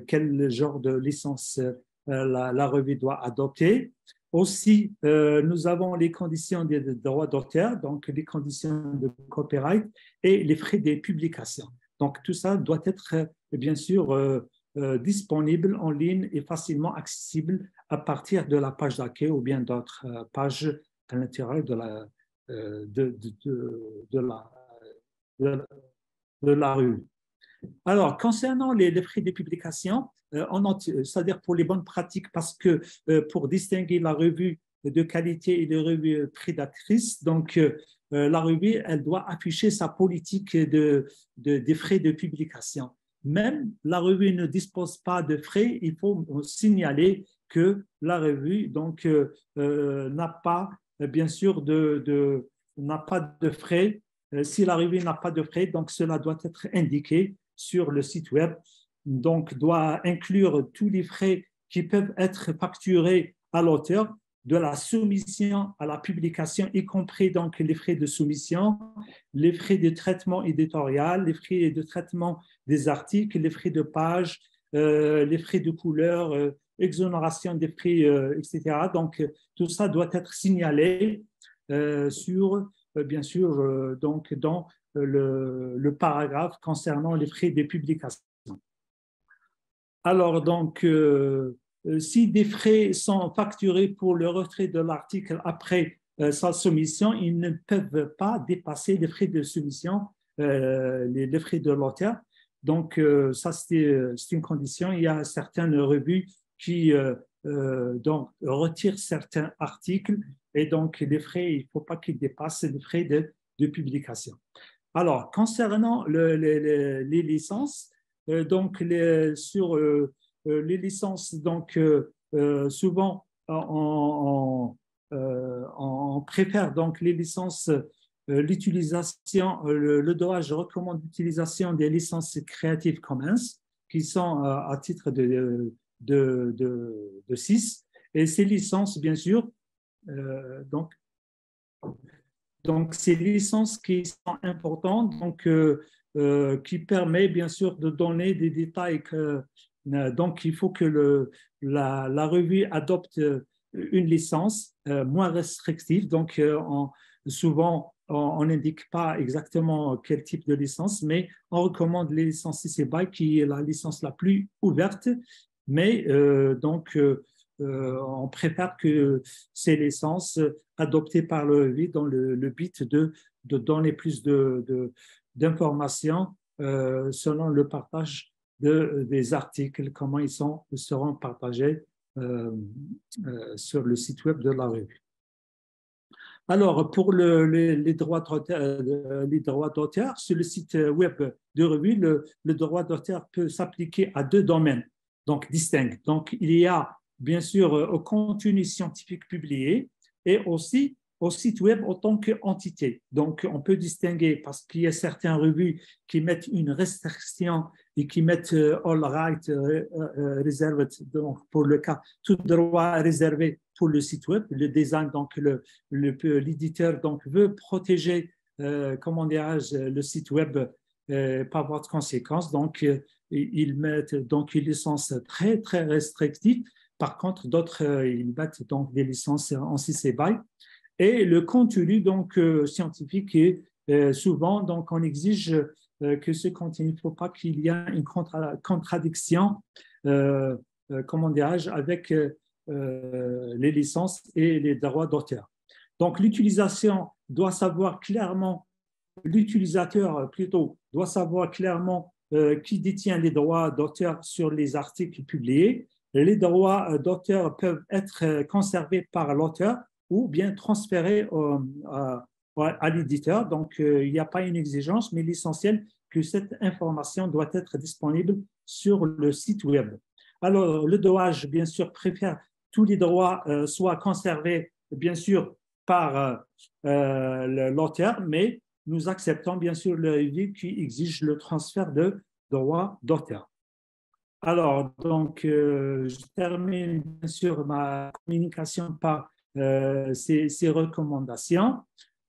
quel genre de licence la revue doit adopter. Aussi, nous avons les conditions des droits d'auteur, donc les conditions de copyright et les frais des publications. Donc, tout ça doit être, bien sûr, disponible en ligne et facilement accessible à partir de la page d'accueil ou bien d'autres pages à l'intérieur de la revue. Alors, concernant les frais de publication, c'est-à-dire pour les bonnes pratiques, parce que pour distinguer la revue de qualité et les revues prédatrices, donc la revue, elle doit afficher sa politique des frais de publication. Même la revue ne dispose pas de frais, il faut signaler que la revue donc n'a pas, bien sûr, n'a pas de frais. Si la revue n'a pas de frais, donc cela doit être indiqué sur le site web. Donc, doit inclure tous les frais qui peuvent être facturés à l'auteur, de la soumission à la publication, y compris donc les frais de soumission, les frais de traitement éditorial, les frais de traitement des articles, les frais de page, les frais de couleur, exonération des frais, etc. Donc, tout ça doit être signalé sur, bien sûr, donc dans le paragraphe concernant les frais de publication. Alors, donc, si des frais sont facturés pour le retrait de l'article après sa soumission, ils ne peuvent pas dépasser les frais de soumission, les frais de l'auteur. Donc, ça, c'est une condition. Il y a certaines revues qui donc, retire certains articles et donc les frais, il ne faut pas qu'ils dépassent les frais de publication. Alors, concernant les licences, donc sur les licences, donc souvent on préfère donc les licences, l'utilisation, le DOA, je recommande l'utilisation des licences Creative Commons qui sont à titre de 6. Et ces licences, bien sûr, donc ces licences qui sont importantes, donc, qui permet bien sûr de donner des détails. Donc, il faut que la revue adopte une licence moins restrictive. Donc, souvent, on n'indique pas exactement quel type de licence, mais on recommande les licences CC BY qui est la licence la plus ouverte. Mais donc, on préfère que ces licences adoptées par le revue dans le but de donner plus d'informations selon le partage des articles, comment ils seront partagés sur le site web de la revue. Alors, pour les droits d'auteur, sur le site web de revue, le droit d'auteur peut s'appliquer à 2 domaines donc distincts. Donc, il y a bien sûr au contenu scientifique publié et aussi au site web en tant qu'entité. Donc, on peut distinguer parce qu'il y a certaines revues qui mettent une restriction et qui mettent all right reserved, donc pour le cas, tout droit réservé pour le site web. Le design, donc l'éditeur donc veut protéger, comment dirais-je, le site web par voie de conséquence. Donc, ils mettent donc une licence très, très restrictive. Par contre, d'autres, ils mettent donc des licences en CC BY. Et le contenu donc scientifique est souvent donc on exige que ce contenu, il ne faut pas qu'il y ait une contradiction, comment dirais-je, avec les licences et les droits d'auteur. Donc l'utilisation doit savoir clairement, l'utilisateur plutôt doit savoir clairement qui détient les droits d'auteur sur les articles publiés. Les droits d'auteur peuvent être conservés par l'auteur ou bien transférés à l'éditeur. Donc, il n'y a pas une exigence, mais l'essentiel que cette information doit être disponible sur le site web. Alors, le DOAJ, bien sûr, préfère tous les droits soient conservés, bien sûr, par l'auteur, mais nous acceptons, bien sûr, le revue qui exige le transfert de droits d'auteur. Alors, donc, je termine, bien sûr, ma communication par ces recommandations.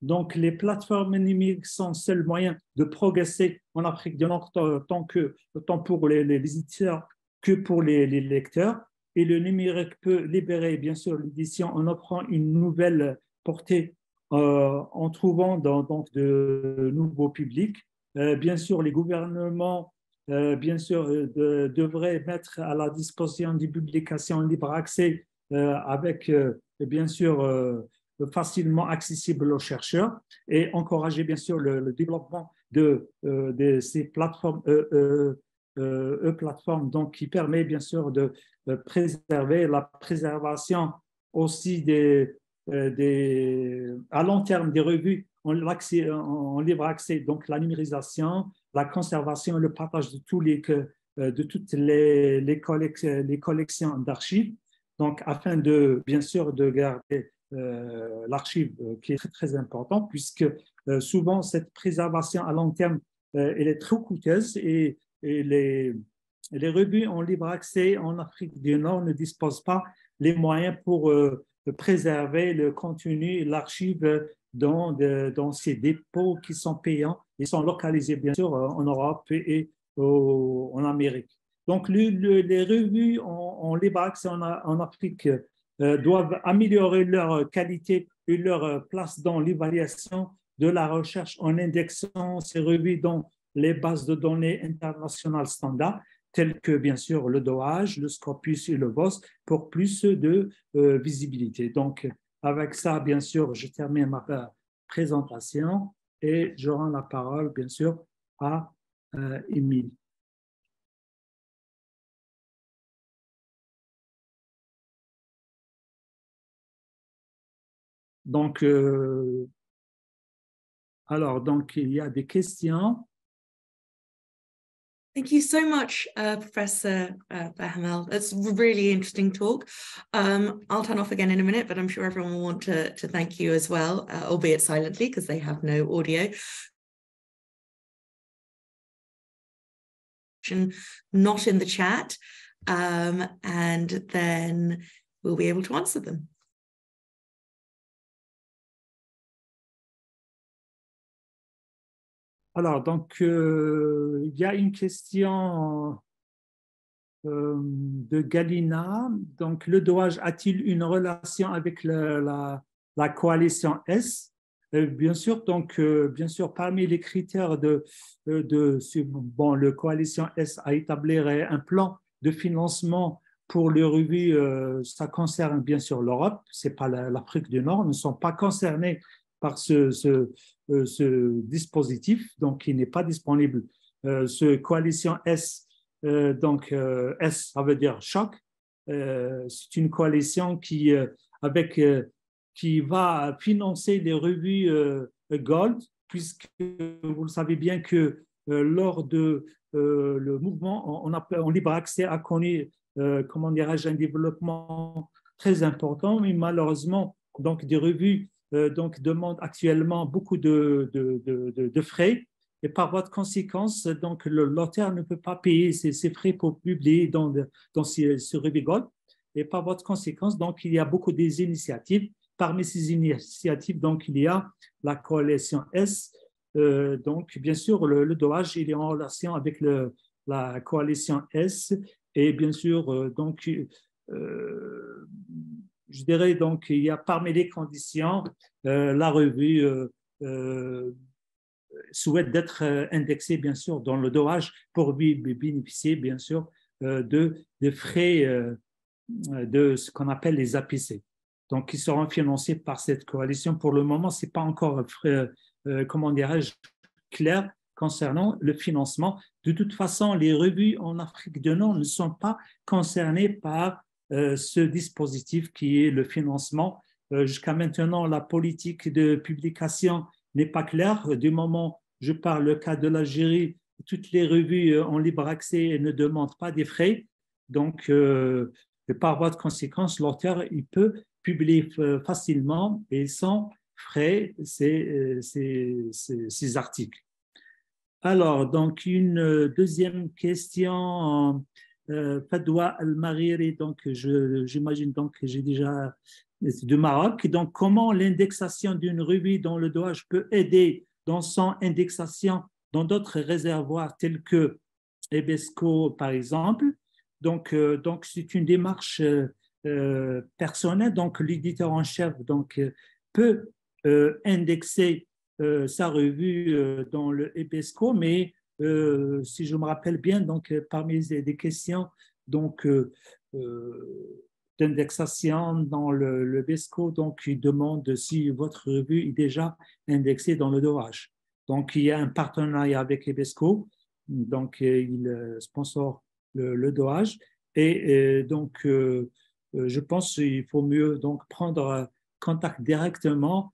Donc, les plateformes numériques sont le seul moyen de progresser en Afrique du Nord, tant pour les visiteurs que pour les lecteurs. Et le numérique peut libérer, bien sûr, l'édition en offrant une nouvelle portée, en trouvant donc de nouveaux publics. Bien sûr, les gouvernements, bien sûr, devraient mettre à la disposition des publications en libre accès avec, bien sûr, facilement accessible aux chercheurs et encourager bien sûr le développement de ces plateformes plateformes donc qui permet bien sûr de préserver la préservation aussi à long terme des revues en libre accès, donc la numérisation, la conservation et le partage de toutes les collections d'archives, donc afin de bien sûr de garder l'archive qui est très, très important puisque souvent cette préservation à long terme elle est trop coûteuse et les revues en libre accès en Afrique du Nord ne disposent pas les moyens pour préserver le contenu et l'archive dans ces dépôts qui sont payants et sont localisés bien sûr en Europe et en Amérique. Donc les revues en libre accès en Afrique doivent améliorer leur qualité et leur place dans l'évaluation de la recherche en indexant ces revues dans les bases de données internationales standards, telles que bien sûr le DOAJ, le Scopus et le VOS, pour plus de visibilité. Donc, avec ça, bien sûr, je termine ma présentation et je rends la parole, bien sûr, à Émile. Donc, alors, donc, il y a des questions. Thank you so much, Professor Bahamel. That's a really interesting talk. I'll turn off again in a minute, but I'm sure everyone will want to thank you as well, albeit silently because they have no audio. Not in the chat, and then we'll be able to answer them. Alors, donc, il y a une question de Galina. Donc, le DOAJ a-t-il une relation avec la coalition S? Bien sûr, donc, bien sûr, parmi les critères bon, le coalition S a établi un plan de financement pour les revues. Ça concerne bien sûr l'Europe, c'est pas l'Afrique du Nord, ne sont pas concernés par ce dispositif, donc il n'est pas disponible. Ce coalition S, donc S, ça veut dire choc. C'est une coalition qui va financer les revues Gold, puisque vous le savez bien que lors de le mouvement en libre accès a connu, comment dirais-je, un développement très important, mais malheureusement, donc des revues donc demandent actuellement beaucoup de frais. Et par voie de conséquence, donc l'auteur ne peut pas payer ses frais pour publier dans ce revue Gold. Et par voie de conséquence, donc il y a beaucoup d'initiatives. Parmi ces initiatives, donc il y a la coalition S. Donc bien sûr, le DOAJ il est en relation avec la coalition S. Et bien sûr, donc je dirais donc il y a parmi les conditions, la revue souhaite d'être indexée bien sûr dans le DOAJ pour bénéficier bien sûr de frais de ce qu'on appelle les APC. Donc, qui seront financés par cette coalition. Pour le moment, ce n'est pas encore, comment dirais-je, clair concernant le financement. De toute façon, les revues en Afrique du Nord ne sont pas concernées par ce dispositif qui est le financement. Jusqu'à maintenant, la politique de publication n'est pas claire. Du moment où je parle le cas de l'Algérie, toutes les revues en libre accès ne demandent pas des frais. Donc, par voie de conséquence, l'auteur il peut publier facilement et sans frais ces articles. Alors, donc, une deuxième question, Fadwa Al-Mariri, donc j'imagine donc que j'ai déjà du Maroc. Donc, comment l'indexation d'une revue dans le DOAJ peut aider dans son indexation dans d'autres réservoirs tels que EBSCO, par exemple. Donc c'est une démarche personnelle. Donc, l'éditeur en chef peut indexer sa revue dans le EBSCO, mais si je me rappelle bien, donc, parmi des questions d'indexation dans le EBSCO, donc, il demande si votre revue est déjà indexée dans le DOAJ. Donc, il y a un partenariat avec EBSCO. Donc, il sponsor le DOAJ. Et donc, je pense qu'il faut mieux donc prendre contact directement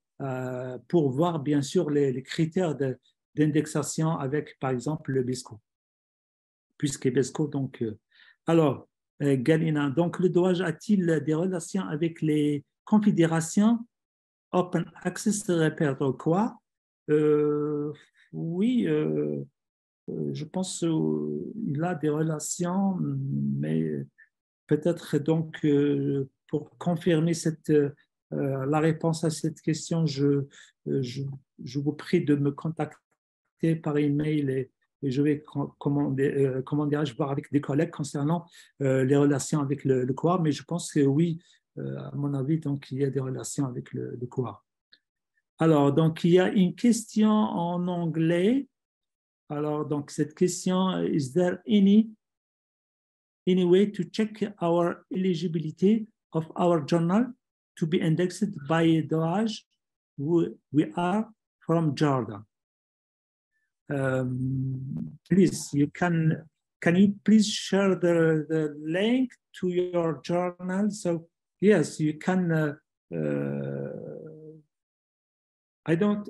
pour voir, bien sûr, les critères d'indexation avec, par exemple, le BESCO. Puisqu'EBSCO, donc... alors, Galina, donc le DOAJ a-t-il des relations avec les confédérations Open Access Repertoire? Oui, je pense qu'il a des relations, mais peut-être donc pour confirmer la réponse à cette question, je vous prie de me contacter par email et je vais comment dirais-je voir avec des collègues concernant les relations avec le COAR, mais je pense que oui, à mon avis, donc il y a des relations avec le COAR. Alors, donc il y a une question en anglais. Alors, donc, cette question, is there any way to check our eligibility of our journal to be indexed by DOAJ? We are from Jordan. Please, can you please share the link to your journal? So, yes, you can I don't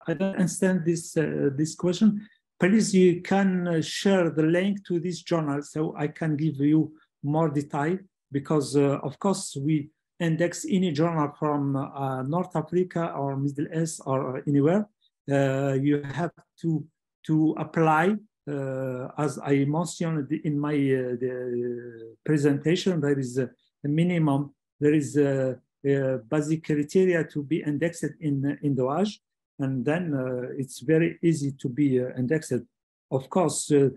understand this question. Please, you can share the link to this journal so I can give you more detail, because of course we index any journal from North Africa or Middle East or anywhere. You have to apply, as I mentioned in my the presentation. There is a minimum, there is a basic criteria to be indexed in DOAJ, and then it's very easy to be indexed. Of course, to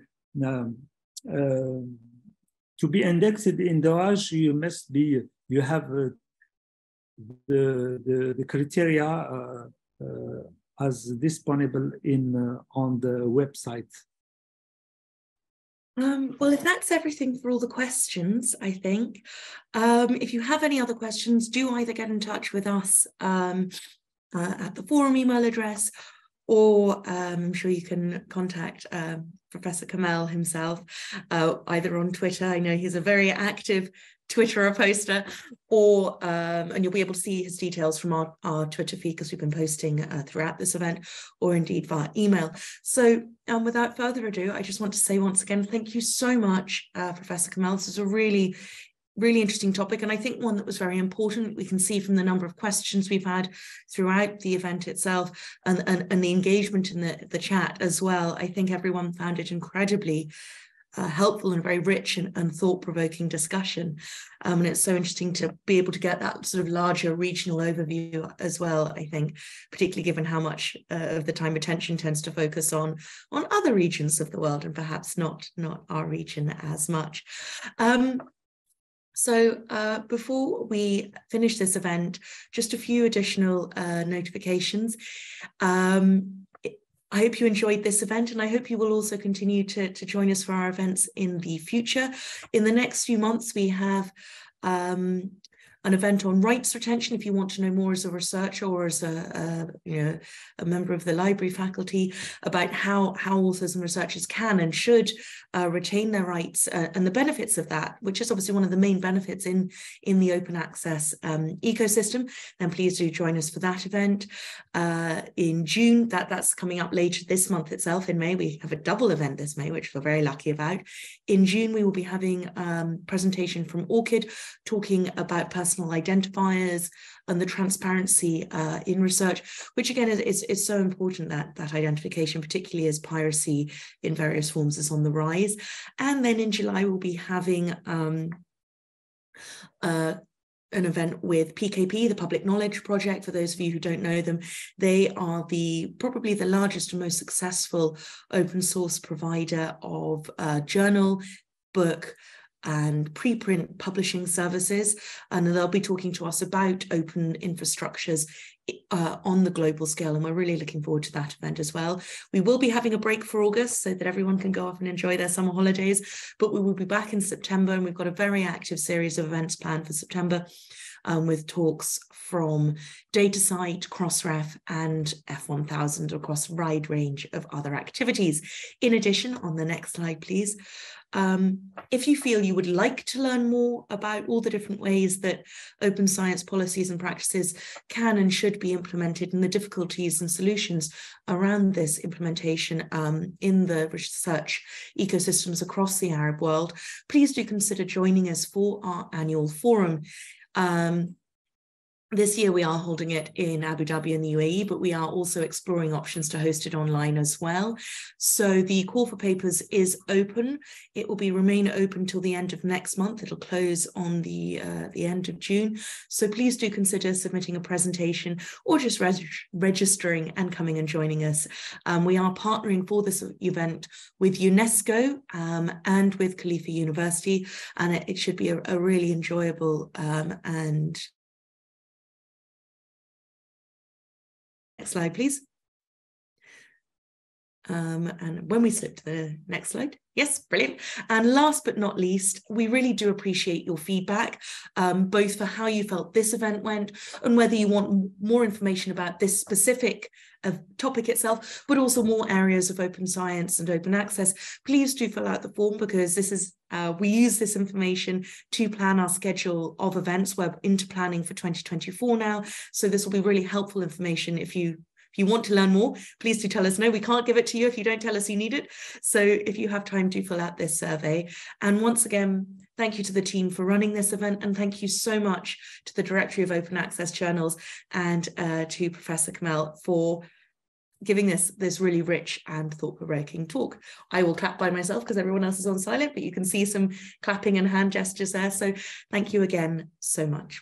be indexed in DOAJ, you have the criteria as disponible on the website. Well, if that's everything for all the questions, I think, if you have any other questions, do either get in touch with us at the forum email address, or I'm sure you can contact Professor Kamel himself, either on Twitter. I know he's a very active Twitterer poster, or and you'll be able to see his details from our Twitter feed, because we've been posting throughout this event, or indeed via email. So without further ado, I just want to say once again, thank you so much, Professor Kamel. This is a really interesting topic, and I think one that was very important. We can see from the number of questions we've had throughout the event itself, and the engagement in the chat as well. I think everyone found it incredibly helpful and very rich and thought-provoking discussion. And it's so interesting to be able to get that sort of larger regional overview as well, I think, particularly given how much of the time attention tends to focus on other regions of the world, and perhaps not our region as much. So before we finish this event, just a few additional notifications. I hope you enjoyed this event, and I hope you will also continue to join us for our events in the future. In the next few months, we have an event on rights retention. If you want to know more as a researcher or as a member of the library faculty about how authors and researchers can and should retain their rights, and the benefits of that, which is obviously one of the main benefits in the open access ecosystem, then please do join us for that event in June. That's coming up later this month itself. In May, we have a double event this May, which we're very lucky about. In June, we will be having a presentation from ORCID talking about personal identifiers and the transparency in research, which again is so important, that identification, particularly as piracy in various forms is on the rise. And then in July, we'll be having an event with PKP, the Public Knowledge Project. For those of you who don't know them, they are probably the largest and most successful open source provider of journal, book, and preprint publishing services, and they'll be talking to us about open infrastructures on the global scale, and we're really looking forward to that event as well. We will be having a break for August so that everyone can go off and enjoy their summer holidays, but we will be back in September, and we've got a very active series of events planned for September, with talks from DataCite, Crossref, and F1000 across a wide range of other activities. In addition, on the next slide, please, if you feel you would like to learn more about all the different ways that open science policies and practices can and should be implemented, and the difficulties and solutions around this implementation in the research ecosystems across the Arab world, please do consider joining us for our annual forum. This year we are holding it in Abu Dhabi in the UAE, but we are also exploring options to host it online as well. So the call for papers is open. It will remain open till the end of next month. It'll close on the end of June. So please do consider submitting a presentation or just registering and coming and joining us. We are partnering for this event with UNESCO and with Khalifa University, and it should be a really enjoyable and next slide, please. And when we slip to the next slide, yes, brilliant. And last but not least, we really do appreciate your feedback, both for how you felt this event went and whether you want more information about this specific topic itself, but also more areas of open science and open access. Please do fill out the form, because this is we use this information to plan our schedule of events. We're into planning for 2024 now, so this will be really helpful information if you If you want to learn more, please do tell us. No, we can't give it to you if you don't tell us you need it. So if you have time, do fill out this survey. And once again, thank you to the team for running this event, and thank you so much to the Directory of Open Access Journals and to Professor Kamel for giving this really rich and thought-provoking talk. I will clap by myself because everyone else is on silent, but you can see some clapping and hand gestures there. So thank you again so much.